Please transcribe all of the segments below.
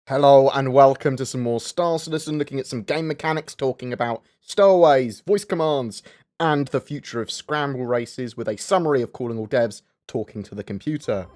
Hello and welcome to some more Star Citizen, looking at some game mechanics, talking about stowaways, voice commands, and the future of scramble races with a summary of calling all devs talking to the computer.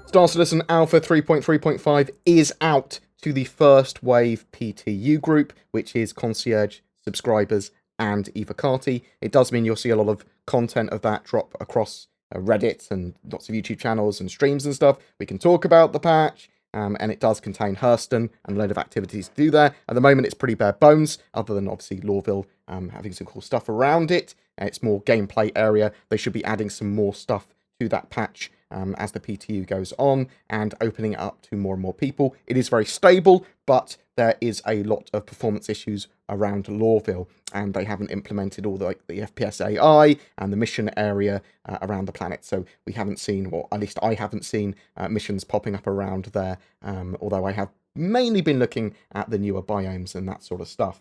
Star Citizen Alpha 3.3.5 is out to the first wave PTU group, which is concierge, subscribers, and Evocati. It does mean you'll see a lot of content of that drop across Reddit and lots of YouTube channels and streams and stuff. We can talk about the patch, and it does contain Hurston and a load of activities to do there. At the moment, it's pretty bare bones, other than obviously Lorville having some cool stuff around it. It's more gameplay area. They should be adding some more stuff to that patch as the PTU goes on and opening it up to more and more people. It is very stable, but there is a lot of performance issues around Lorville, and they haven't implemented all the FPS AI and the mission area around the planet. So we haven't seen, or at least I haven't seen, missions popping up around there, although I have mainly been looking at the newer biomes and that sort of stuff.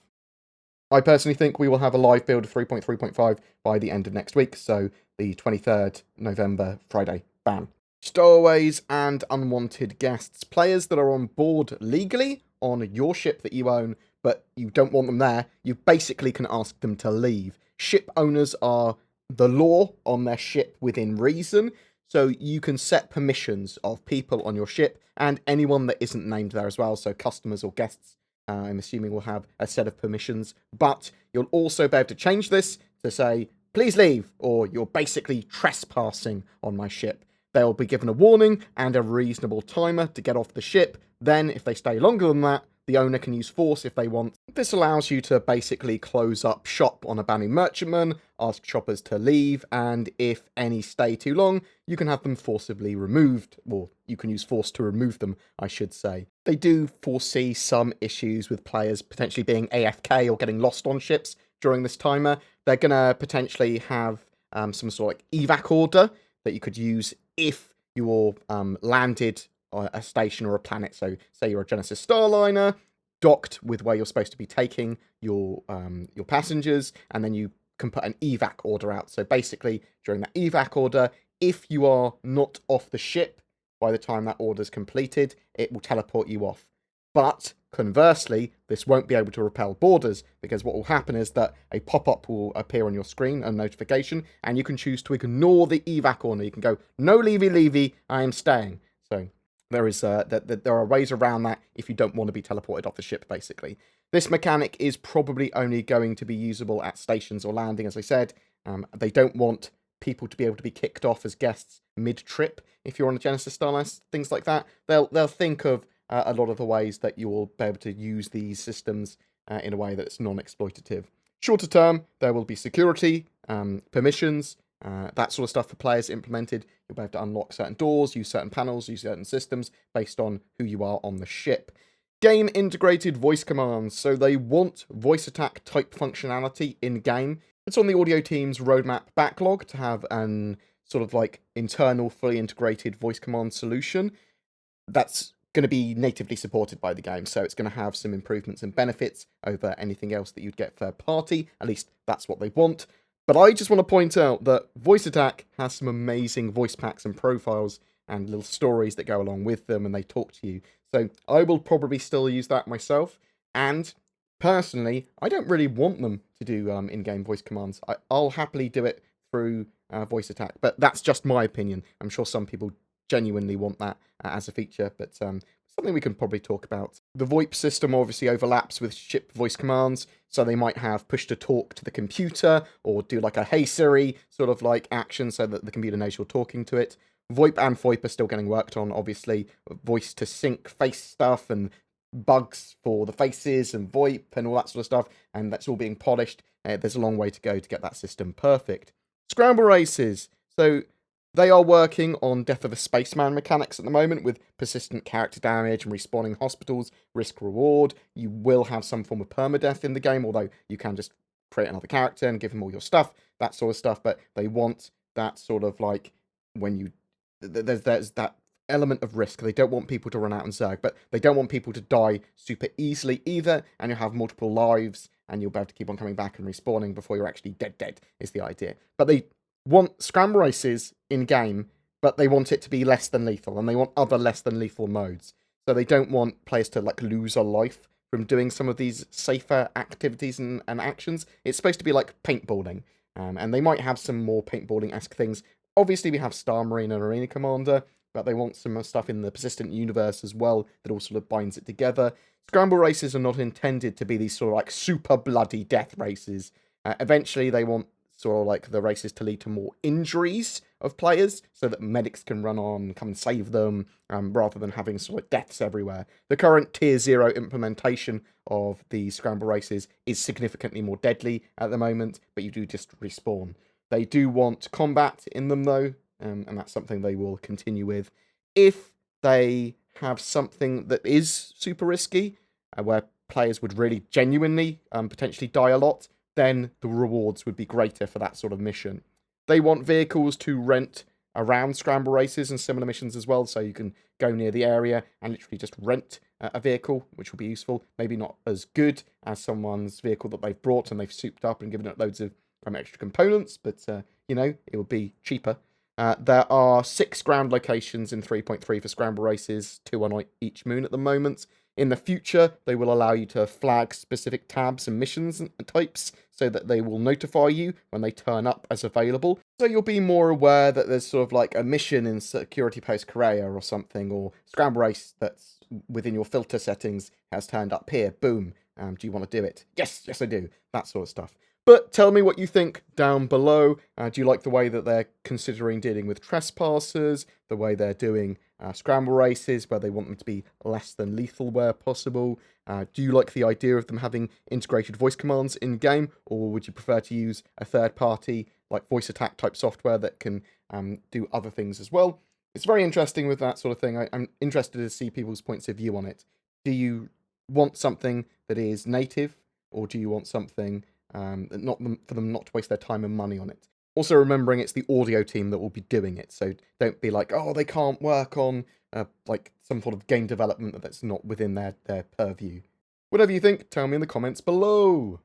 I personally think we will have a live build of 3.3.5 by the end of next week, so the 23rd November, Friday. Bam. Stowaways and unwanted guests. Players that are on board legally on your ship that you own, but you don't want them there, you basically can ask them to leave. Ship owners are the law on their ship within reason, so you can set permissions of people on your ship and anyone that isn't named there as well, so customers or guests. I'm assuming we'll have a set of permissions, but you'll also be able to change this to say, please leave, or you're basically trespassing on my ship. They'll be given a warning and a reasonable timer to get off the ship. Then, if they stay longer than that, the owner can use force if they want. This allows you to basically close up shop on a banning merchantman, ask shoppers to leave, and if any stay too long, you can have them forcibly removed, or you can use force to remove them, I should say. They do foresee some issues with players potentially being AFK or getting lost on ships during this timer. They're going to potentially have some sort of evac order that you could use if you're landed a station or a planet. So say you're a Genesis Starliner, docked with where you're supposed to be taking your passengers, and then you can put an evac order out. So basically, during that evac order, if you are not off the ship by the time that order's completed, it will teleport you off. But conversely, this won't be able to repel borders, because what will happen is that a pop-up will appear on your screen, a notification, and you can choose to ignore the evac order. You can go, no leavey, I am staying. So there are ways around that if you don't want to be teleported off the ship, basically. This mechanic is probably only going to be usable at stations or landing, as I said. They don't want people to be able to be kicked off as guests mid-trip if you're on a Genesis Starliner, things like that. They'll think of a lot of the ways that you will be able to use these systems in a way that's non-exploitative. Shorter term, there will be security, permissions, that sort of stuff for players implemented. You'll be able to unlock certain doors, use certain panels, use certain systems based on who you are on the ship. Game integrated voice commands, so they want voice attack type functionality in-game. It's on the audio team's roadmap backlog to have an sort of internal, fully integrated voice command solution. That's going to be natively supported by the game, so it's going to have some improvements and benefits over anything else that you'd get third party. At least that's what they want. But I just want to point out that Voice Attack has some amazing voice packs and profiles and little stories that go along with them, and they talk to you. So I will probably still use that myself, and personally, I don't really want them to do in-game voice commands. I'll happily do it through Voice Attack, but that's just my opinion. I'm sure some people genuinely want that as a feature, but something we can probably talk about. The VoIP system obviously overlaps with ship voice commands, so they might have push to talk to the computer, or do a Hey Siri sort of action so that the computer knows you're talking to it. VoIP and VoIP are still getting worked on, obviously. Voice to sync face stuff and bugs for the faces and VoIP and all that sort of stuff, and that's all being polished. There's a long way to go to get that system perfect. Scramble races. So they are working on Death of a Spaceman mechanics at the moment with persistent character damage and respawning hospitals, risk-reward. You will have some form of permadeath in the game, although you can just create another character and give him all your stuff, that sort of stuff. But they want that sort of when you... There's that element of risk. They don't want people to run out and zerg, but they don't want people to die super easily either, and you'll have multiple lives, and you'll be able to keep on coming back and respawning before you're actually dead, is the idea. But they want scramble races in-game, but they want it to be less than lethal, and they want other less than lethal modes. So they don't want players to like lose a life from doing some of these safer activities and actions. It's supposed to be like paintballing, and they might have some more paintballing-esque things. Obviously, we have Star Marine and Arena Commander, but they want some stuff in the persistent universe as well that all sort of binds it together. Scramble races are not intended to be these sort of like super bloody death races. Eventually, they want sort of like the races to lead to more injuries of players so that medics can run on and come and save them rather than having sort of deaths everywhere. The current Tier 0 implementation of the scramble races is significantly more deadly at the moment, but you do just respawn. They do want combat in them though, and that's something they will continue with. If they have something that is super risky, where players would really genuinely potentially die a lot, then the rewards would be greater for that sort of mission. They want vehicles to rent around scramble races and similar missions as well, so you can go near the area and literally just rent a vehicle, which will be useful. Maybe not as good as someone's vehicle that they've brought and they've souped up and given it loads of extra components, but you know, it would be cheaper. There are 6 ground locations in 3.3 for scramble races, 2 on each moon at the moment. In the future, they will allow you to flag specific tabs and missions and types so that they will notify you when they turn up as available. So you'll be more aware that there's sort of like a mission in Security Post Korea or something, or scramble race that's within your filter settings has turned up here. Boom. Do you want to do it? Yes, I do. That sort of stuff. But tell me what you think down below. Do you like the way that they're considering dealing with trespassers, the way they're doing scramble races, where they want them to be less than lethal where possible? Do you like the idea of them having integrated voice commands in-game, or would you prefer to use a third-party, like voice attack type software that can do other things as well? It's very interesting with that sort of thing. I'm interested to see people's points of view on it. Do you want something that is native, or do you want something for them not to waste their time and money on it? Also remembering it's the audio team that will be doing it, so don't be like, oh, they can't work on like some sort of game development that's not within their purview. Whatever you think, tell me in the comments below.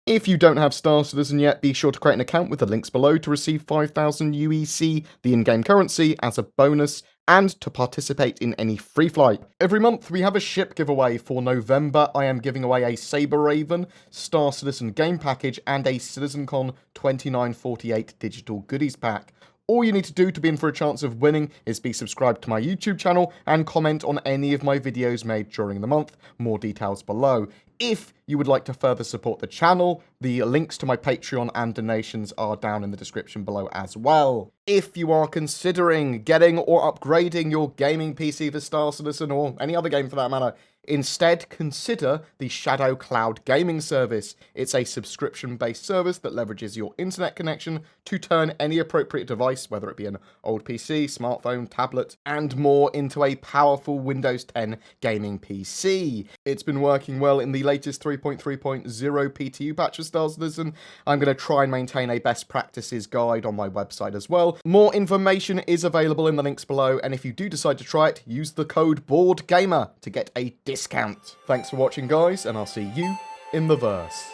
If you don't have Star Citizen yet, be sure to create an account with the links below to receive 5,000 UEC, the in-game currency, as a bonus, and to participate in any free flight. Every month we have a ship giveaway. For November, I am giving away a Saber Raven, Star Citizen game package, and a CitizenCon 2948 digital goodies pack. All you need to do to be in for a chance of winning is be subscribed to my YouTube channel and comment on any of my videos made during the month. More details below. If you would like to further support the channel, the links to my Patreon and donations are down in the description below as well. If you are considering getting or upgrading your gaming PC for Star Citizen or any other game for that matter, instead consider the Shadow Cloud gaming service. It's a subscription-based service that leverages your internet connection to turn any appropriate device, whether it be an old PC, smartphone, tablet, and more, into a powerful Windows 10 gaming PC. It's been working well in the latest 3.3.0 PTU patch of Star Citizen. I'm going to try and maintain a best practices guide on my website as well. More information is available in the links below, and if you do decide to try it, use the code BoredGamer to get a discount. Thanks for watching, guys, and I'll see you in the verse.